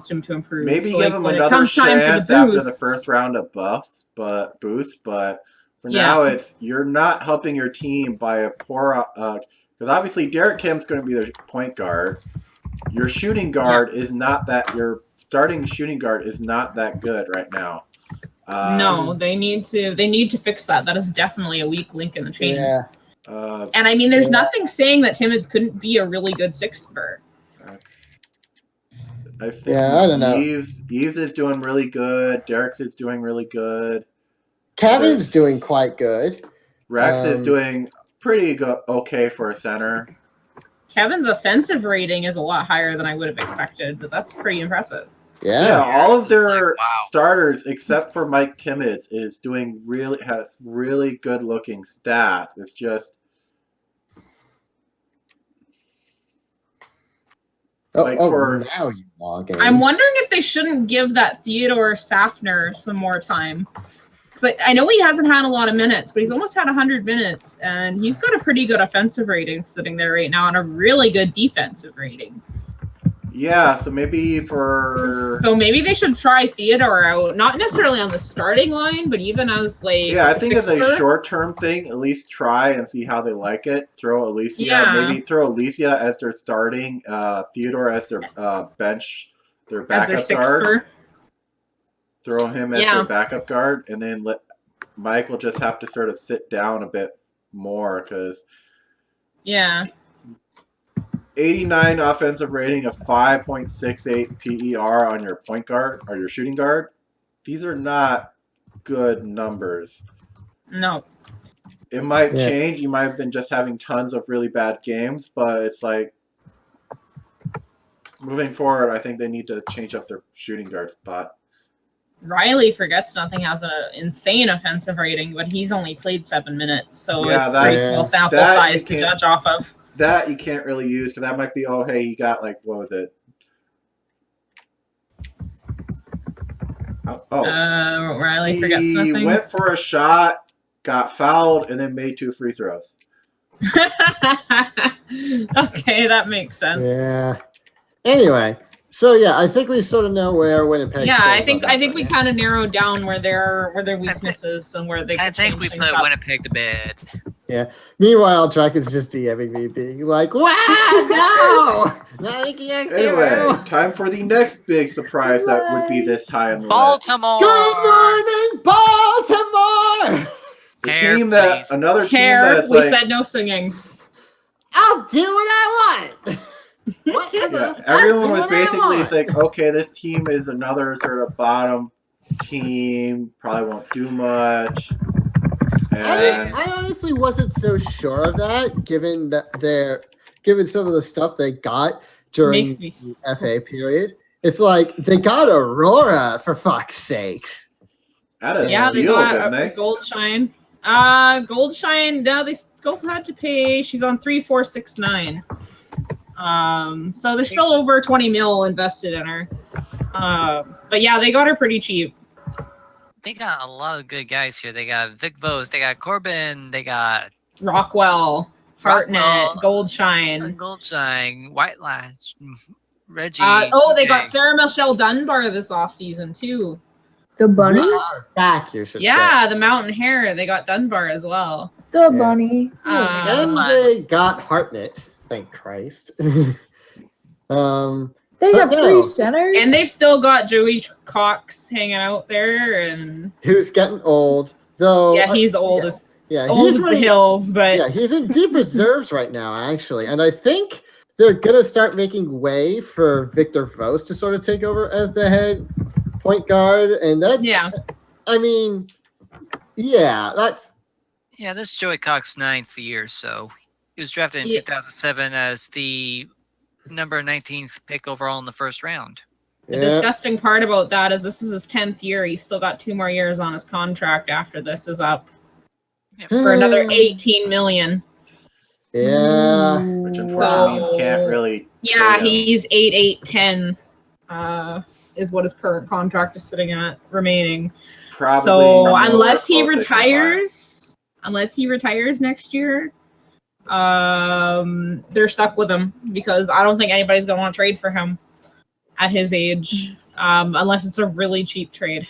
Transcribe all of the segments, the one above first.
him to improve. Maybe so, give him another chance after the first round of boost. But for now, you're not helping your team by a poor. Because obviously Derek Kim's going to be the point guard. Your shooting guard is not that. Your starting shooting guard is not that good right now. No, they need to fix that. That is definitely a weak link in the chain. Yeah. And I mean, there's nothing saying that Timmons couldn't be a really good sixth vert. I think I don't know. Eves is doing really good. Derek's is doing really good. Kevin's doing quite good. Rex is doing pretty good, okay for a center. Kevin's offensive rating is a lot higher than I would have expected, but that's pretty impressive. Yeah, all of their starters except for Mike Timmons has really good looking stats. It's just now you log in. I'm wondering if they shouldn't give that Theodore Safner some more time. Because I know he hasn't had a lot of minutes, but he's almost had 100 minutes, and he's got a pretty good offensive rating sitting there right now and a really good defensive rating. Yeah, so maybe they should try Theodore out, not necessarily on the starting line, but even as I think as a short-term thing, at least try and see how they like it. Throw Alicia, maybe throw Alicia as their starting, Theodore as their bench, their backup guard. Throw him as their backup guard, and then Mike will just have to sort of sit down a bit more because 89 offensive rating, a 5.68 PER on your point guard or your shooting guard. These are not good numbers. No. It might change. You might have been just having tons of really bad games, but it's like moving forward, I think they need to change up their shooting guard spot. Riley Forgets Nothing has an insane offensive rating, but he's only played 7 minutes, so it's a pretty small sample size to judge off of. That you can't really use because that might be, he got what was it? Riley Forgets Nothing. He went for a shot, got fouled, and then made 2 free throws. Okay, that makes sense. Yeah. Anyway, so I think we sort of know where Winnipeg. Yeah, I think we kind of narrowed down where their weaknesses and where they. I think we put Winnipeg to bed. Yeah. Meanwhile, Draken's just DMing me, being like, "Wow, no!" Anyway, time for the next big surprise that would be this high on the Baltimore. List. Good morning, Baltimore. Another team that's we said no singing. I'll do what I want. Everyone was basically like, okay, this team is another sort of bottom team, probably won't do much. And I honestly wasn't so sure of that, given some of the stuff they got during the FA period. It's like they got Aurora, for fuck's sakes. That is they got Goldshine. Goldshine. Now they still had to pay. She's on 3,469. So there's still over 20 mil invested in her. But they got her pretty cheap. They got a lot of good guys here. They got Vic Vos, they got Corbin, they got Rockwell, Hartnett, Goldshine, White Latch, Reggie. They got Sarah Michelle Dunbar this offseason too. The bunny? Back, you should say. The mountain hare. They got Dunbar as well. The bunny. And they got Hartnett. Thank Christ. They have 3 centers, and they've still got Joey Cox hanging out there, and who's getting old though. Yeah, he's old as he's the hills, but he's in deep reserves right now, actually, and I think they're gonna start making way for Victor Vos to sort of take over as the head point guard, and that's this is Joey Cox's 9th year, so he was drafted in 2007 as the number 19th pick overall in the first round. The disgusting part about that is this is his 10th year. He's still got 2 more years on his contract after this is up for another 18 million. Yeah. Which unfortunately means can't really. Yeah, he's 8-8-10 is what his current contract is sitting at remaining. Probably. So unless he retires next year, they're stuck with him because I don't think anybody's gonna want to trade for him. at his age, unless it's a really cheap trade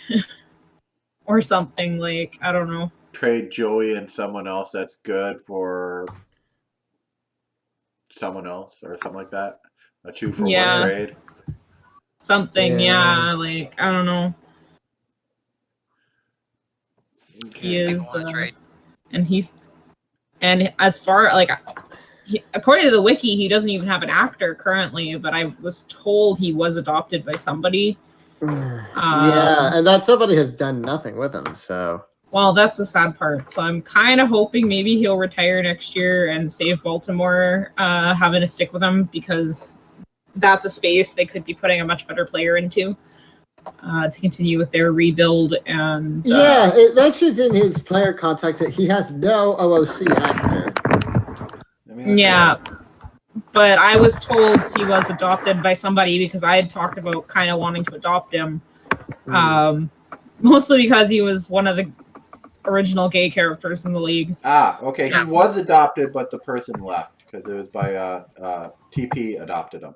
or something. Like, I don't know. Trade Joey and someone else that's good for someone else or something like that. A 2-for-1 trade. Something, like, I don't know. Okay. He is, trade. and as far, like, according to the wiki, he doesn't even have an actor currently, but I was told he was adopted by somebody. Yeah, and that somebody has done nothing with him, so. Well, that's the sad part. So I'm kind of hoping maybe he'll retire next year and save Baltimore having to stick with him, because that's a space they could be putting a much better player into to continue with their rebuild. And it mentions in his player contacts that he has no OOC actor. Yeah, but I was told he was adopted by somebody because I had talked about kind of wanting to adopt him, mostly because he was one of the original gay characters in the league. Okay. He was adopted, but the person left because it was by TP adopted him.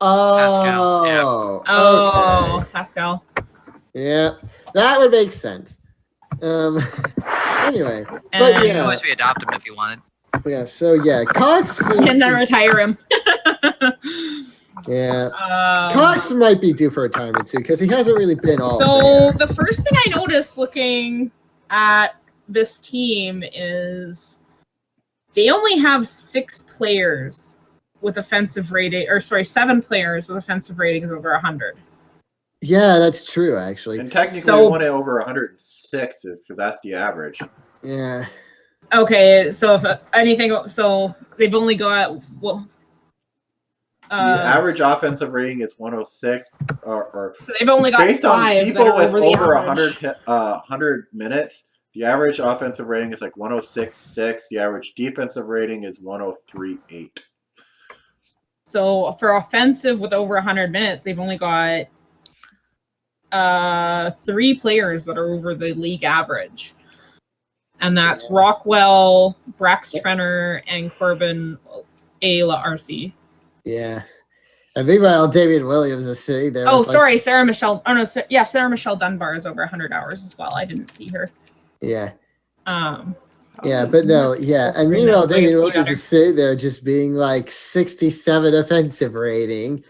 Oh, yeah. Oh, Pascal. Yeah, that would make sense. Anyway, And but You can always re-adopt him if you wanted. Yeah, so yeah, Cox. And then retire him. Yeah. Cox might be due for retirement too, because he hasn't really been all So there. the first thing I noticed looking at this team is they only have 6 players with offensive rating, or sorry, 7 players with offensive ratings over 100. Yeah, that's true, actually. And technically, one over 106 is because that's the average. Yeah. Okay, so if anything, so they've only got the average offensive rating is 106, so they've only got based 5 on people with over 100 minutes. The average offensive rating is like 106.6. The average defensive rating is 103.8. So for offensive with over 100 minutes, they've only got 3 players that are over the league average. And that's Rockwell, Brax Trenner, and Corbin Ayla RC. Yeah. And meanwhile, David Williams is sitting there. Oh, sorry, Sarah Michelle. Oh, no, Sarah Michelle Dunbar is over 100 hours as well. I didn't see her. Yeah. Yeah, but no, yeah. And meanwhile, David Williams is sitting there just being like 67 offensive rating.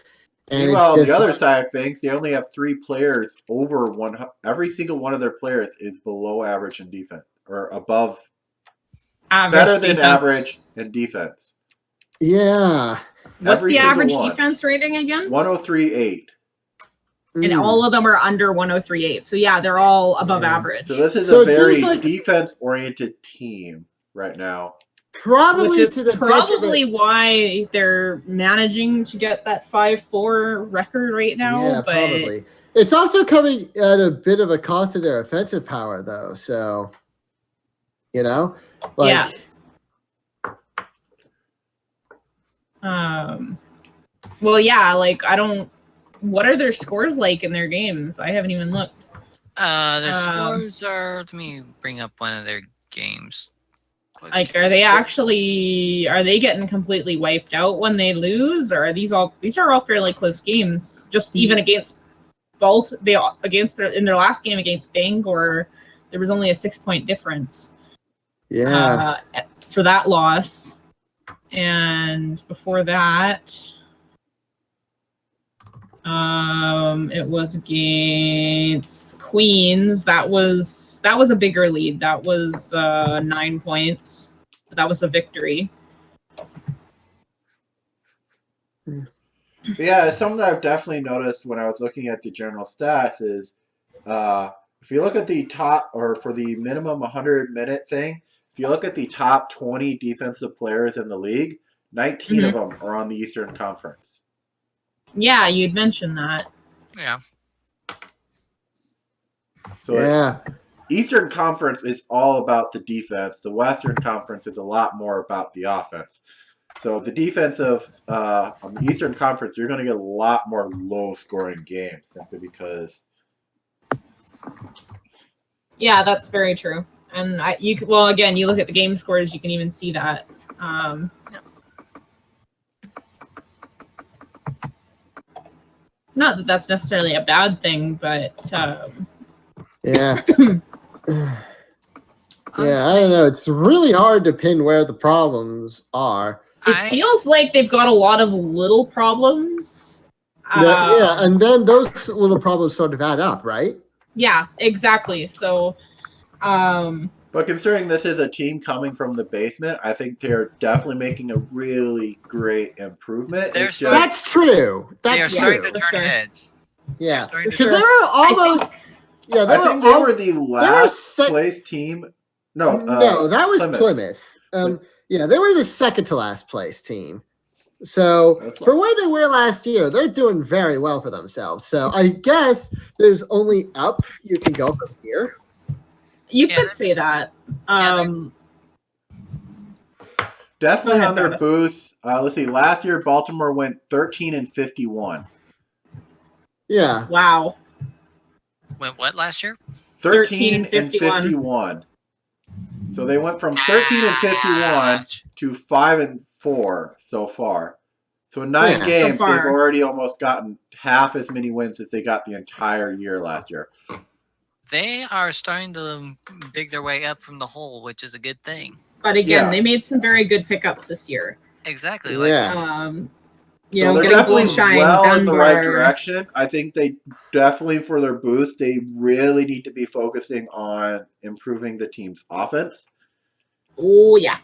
And meanwhile, on the other side of things, they only have 3 players over 100. Every single one of their players is below average in defense or above, better than average in defense. Yeah. What's the average defense rating again? 103.8. And all of them are under 103.8. So yeah, they're all above average. So this is a very defense-oriented team right now. Probably which is probably why they're managing to get that 5-4 record right now. Yeah, but probably. It's also coming at a bit of a cost of their offensive power, though. So, like. Yeah. Well, yeah, like I don't. What are their scores like in their games? I haven't even looked. Their scores are. Let me bring up one of their games. Like, are they getting completely wiped out when they lose, or are these are all fairly close games? Just even against in their last game against Bangor, there was only a 6-point difference. Yeah. For that loss, and before that, it was against the Queens. That was a bigger lead. That was 9 points. But that was a victory. Yeah, something that I've definitely noticed when I was looking at the general stats is if you look at the top, or for the minimum 100-minute thing, if you look at the top 20 defensive players in the league, 19 of them are on the Eastern Conference. Yeah, you'd mentioned that. Yeah. So Eastern Conference is all about the defense. The Western Conference is a lot more about the offense. So the defensive on the Eastern Conference, you're going to get a lot more low-scoring games simply because. Yeah, that's very true. And you look at the game scores, you can even see that. Not that that's necessarily a bad thing, but yeah. Yeah, I don't know. It's really hard to pin where the problems are. It feels like they've got a lot of little problems. Yeah, and then those little problems sort of add up, right? Yeah, exactly. So, but considering this is a team coming from the basement, I think they're definitely making a really great improvement. That's true. They are starting true. to turn heads. Yeah, because they were almost. I think they were the last place team. No, that was Plymouth. Yeah, they were the second to last place team. So for where they were last year, they're doing very well for themselves. So I guess there's only up you can go from here. You could say that. Definitely on their boost. Let's see. Last year, Baltimore went 13-51. Yeah. Wow. Went what last year? 13-51. So they went from 13-51 to 5-4 so far. So in 9 games, they've already almost gotten half as many wins as they got the entire year last year. They are starting to dig their way up from the hole, which is a good thing. But again, they made some very good pickups this year. Exactly. You know, they're getting definitely Goldshine, well in the right direction. I think they definitely, for their boost, they really need to be focusing on improving the team's offense. Oh, yeah.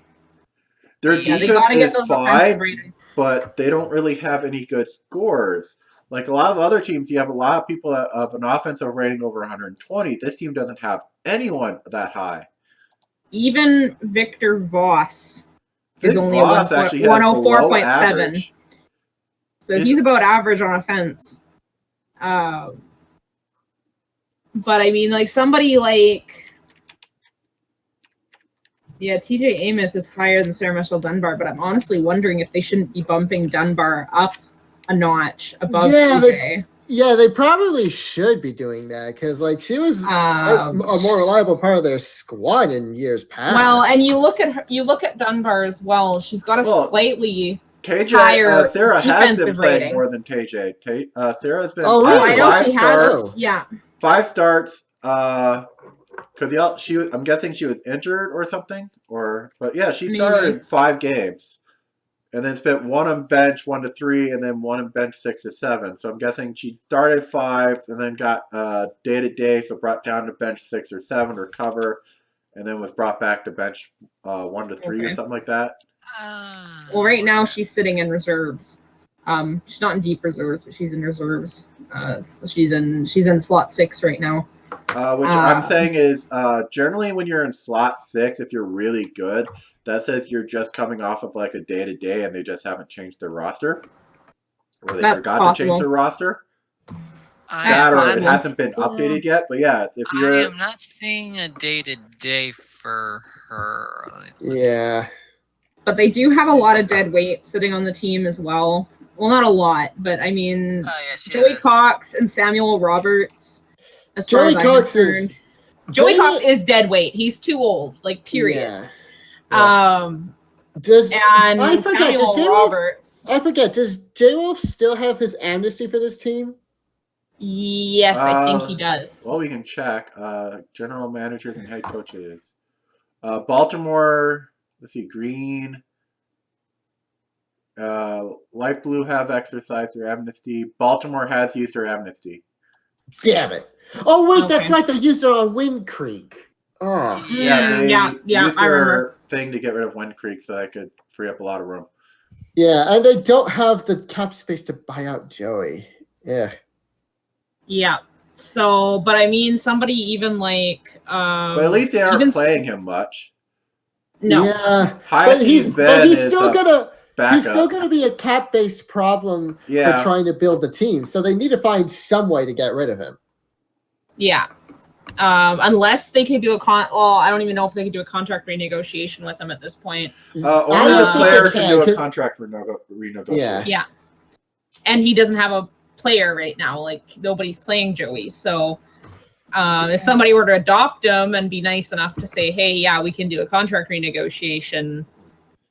Their defense is fine, but they don't really have any good scores. Like a lot of other teams, you have a lot of people that have an offensive rating over 120. This team doesn't have anyone that high. Even Victor Voss is only 104.7. So he's about average on offense. But I mean, like somebody like, TJ Amos is higher than Sarah Michelle Dunbar, but I'm honestly wondering if they shouldn't be bumping Dunbar up a notch above TJ. They probably should be doing that because, like, she was a more reliable part of their squad in years past. Well, and you look at Dunbar as well. She's got a slightly higher Sarah has been playing rating. More than TJ. Sarah's been. I know she has. Yeah, 5 starts. Because I'm guessing she was injured or something, but she started 5 games, and then spent 1 on bench 1 to 3, and then 1 on bench 6 to 7. So I'm guessing she started 5, and then got day to day, so brought down to bench 6 or 7 or cover, and then was brought back to bench 1 to 3 or something like that. Well, right now she's sitting in reserves. She's not in deep reserves, but she's in reserves. So she's in slot 6 right now. Which I'm saying is generally when you're in slot 6, if you're really good, that says you're just coming off of like a day-to-day and they just haven't changed their roster. Or they forgot to change their roster. It hasn't been updated yet. But if you're... I am not seeing a day-to-day for her. Yeah. But they do have a lot of dead weight sitting on the team as well. Well, not a lot, but I mean, Joey Cox and Samuel Roberts. Joey Cox is dead weight. He's too old, like period. Yeah. Does J-Wolf still have his amnesty for this team? Yes, I think he does. Well, we can check. General managers and head coaches. Baltimore, let's see, Green. Light Blue have exercised their amnesty. Baltimore has used their amnesty. Damn it. Oh, wait, that's right. They used it on Wind Creek. Oh. Yeah, they used their thing to get rid of Wind Creek so they could free up a lot of room. Yeah, and they don't have the cap space to buy out Joey. Yeah. Yeah. So, but I mean, somebody even like... but at least they aren't playing him much. No. Yeah. But he's still going to be a cap-based problem for trying to build the team. So they need to find some way to get rid of him. Yeah. Unless they could do I don't even know if they could do a contract renegotiation with him at this point. Only the player can do a contract renegotiation. Yeah. And he doesn't have a player right now. Like, nobody's playing Joey. So if somebody were to adopt him and be nice enough to say, hey, we can do a contract renegotiation,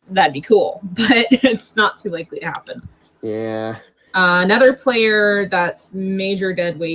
that'd be cool. But it's not too likely to happen. Yeah. Another player that's major dead weight